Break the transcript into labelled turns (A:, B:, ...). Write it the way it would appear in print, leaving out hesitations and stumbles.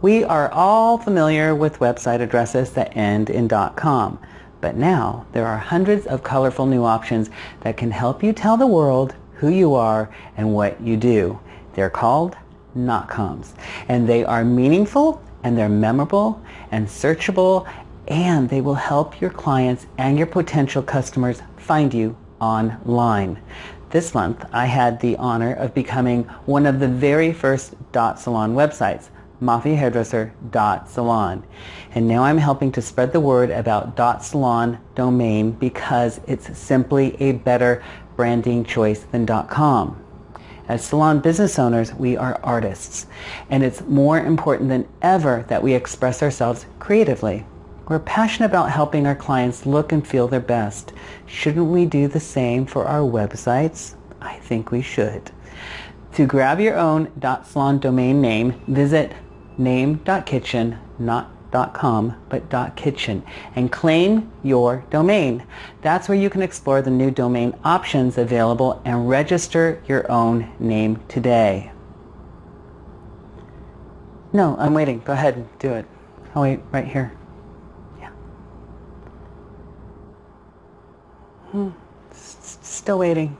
A: We are all familiar with website addresses that end in .com, but now there are hundreds of colorful new options that can help you tell the world who you are and what you do. They're called .coms, and they are meaningful, and they're memorable and searchable, and they will help your clients and your potential customers find you online. This month, I had the honor of becoming one of the very first .salon websites, MafiaHairdresser.salon. And now I'm helping to spread the word about .salon domain because it's simply a better branding choice than .com. As salon business owners, we are artists, and it's more important than ever that we express ourselves creatively. We're passionate about helping our clients look and feel their best. Shouldn't we do the same for our websites? I think we should. To grab your own .salon domain name, visit name.kitchen, not .com, but .kitchen, and claim your domain. That's where you can explore the new domain options available and register your own name today. No, I'm waiting. Go ahead and do it. I'll wait right here. Yeah. Still waiting.